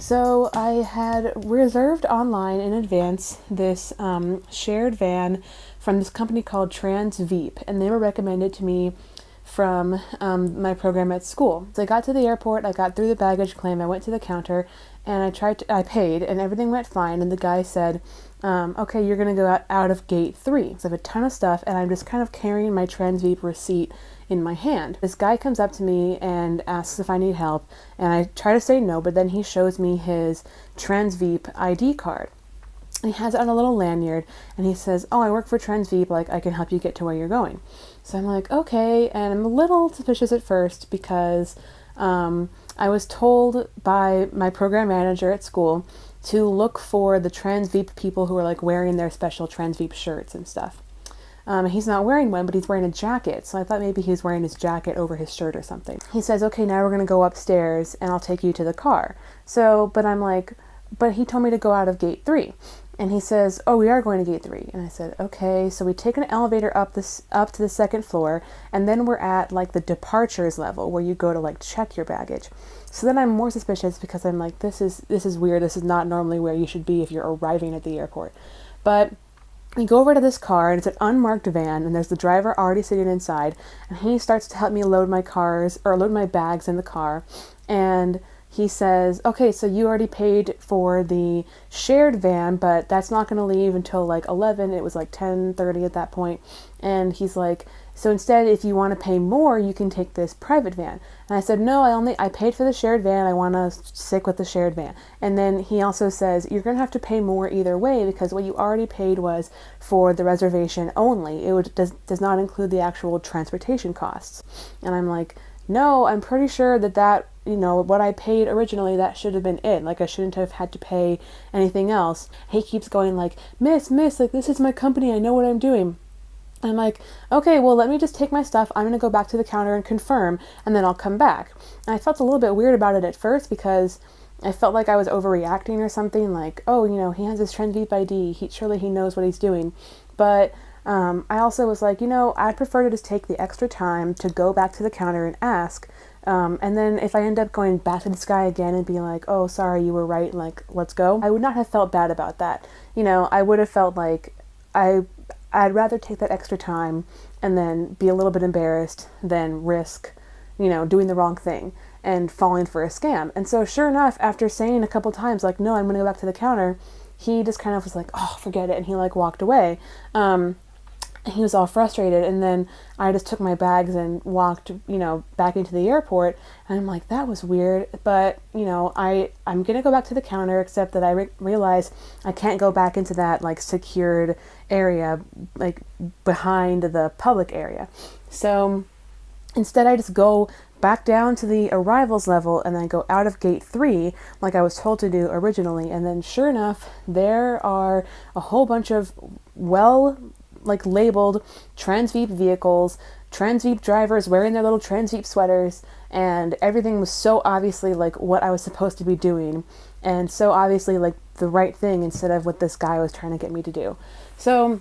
So I had reserved online in advance this shared van from this company called TransVeep, and they were recommended to me from my program at school. So I got to the airport, I got through the baggage claim, I went to the counter, and I paid, and everything went fine, and the guy said, okay, you're going to go out of gate 3. So I have a ton of stuff, and I'm just kind of carrying my TransVeep receipt in my hand. This guy comes up to me and asks if I need help, and I try to say no, but then he shows me his TransVeep ID card. And he has it on a little lanyard, and he says, oh, I work for TransVeep, like I can help you get to where you're going. So I'm like, okay, and I'm a little suspicious at first because I was told by my program manager at school to look for the TransVeep people who are like wearing their special TransVeep shirts and stuff. He's not wearing one, but he's wearing a jacket. So I thought maybe he was wearing his jacket over his shirt or something. He says, okay, now we're going to go upstairs and I'll take you to the car. So, but I'm like, but he told me to go out of gate 3. And he says, oh, we are going to gate 3. And I said, okay. So we take an elevator up to the second floor, and then we're at like the departures level where you go to like check your baggage. So then I'm more suspicious because I'm like, this is weird. This is not normally where you should be if you're arriving at the airport. But we go over to this car, and it's an unmarked van, and there's the driver already sitting inside, and he starts to help me load my bags in the car, and he says, okay, so you already paid for the shared van, but that's not going to leave until like 11. It was like 10:30 at that point. And he's like, so instead, if you want to pay more, you can take this private van. And I said, no, I paid for the shared van. I want to stick with the shared van. And then he also says, you're going to have to pay more either way because what you already paid was for the reservation only. It does not include the actual transportation costs. And I'm like, no, I'm pretty sure that what I paid originally, that should have been it. Like, I shouldn't have had to pay anything else. He keeps going like, miss, like, this is my company. I know what I'm doing. And I'm like, okay, well, let me just take my stuff. I'm going to go back to the counter and confirm, and then I'll come back. And I felt a little bit weird about it at first because I felt like I was overreacting or something. Like, oh, he has his TransVeep ID. Surely he knows what he's doing. But I also was like, I'd prefer to just take the extra time to go back to the counter and ask. And then if I end up going back to this guy again and being like, oh, sorry, you were right, like, let's go, I would not have felt bad about that. I would have felt like I'd rather take that extra time and then be a little bit embarrassed than risk, doing the wrong thing and falling for a scam. And so sure enough, after saying a couple times, like, no, I'm going to go back to the counter, he just kind of was like, oh, forget it. And he like walked away. He was all frustrated, and then I just took my bags and walked, back into the airport, and I'm like, that was weird, but, I'm gonna go back to the counter, except that I realize I can't go back into that, like, secured area, like, behind the public area. So instead I just go back down to the arrivals level and then go out of gate 3 like I was told to do originally, and then sure enough, there are a whole bunch of labeled TransVeep vehicles, TransVeep drivers wearing their little TransVeep sweaters, and everything was so obviously like what I was supposed to be doing, and so obviously like the right thing instead of what this guy was trying to get me to do. So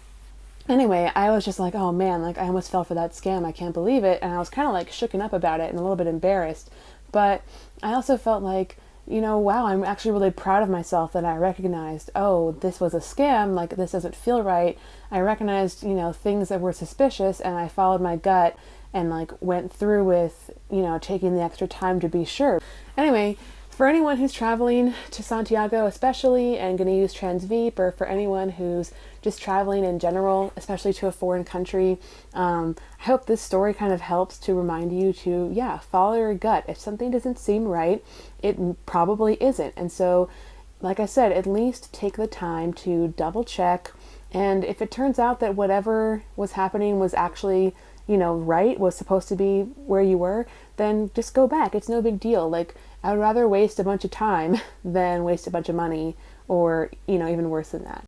anyway, I was just like, oh man, like I almost fell for that scam. I can't believe it. And I was kind of like shooken up about it and a little bit embarrassed, but I also felt like, wow, I'm actually really proud of myself that I recognized, oh, this was a scam, like this doesn't feel right. I recognized, things that were suspicious, and I followed my gut and like went through with, taking the extra time to be sure. Anyway, for anyone who's traveling to Santiago especially and going to use TransVeep, or for anyone who's just traveling in general, especially to a foreign country, I hope this story kind of helps to remind you to, follow your gut. If something doesn't seem right, it probably isn't. And so, like I said, at least take the time to double check. And if it turns out that whatever was happening was actually, right, was supposed to be where you were, then just go back. It's no big deal. Like, I'd rather waste a bunch of time than waste a bunch of money, or, even worse than that.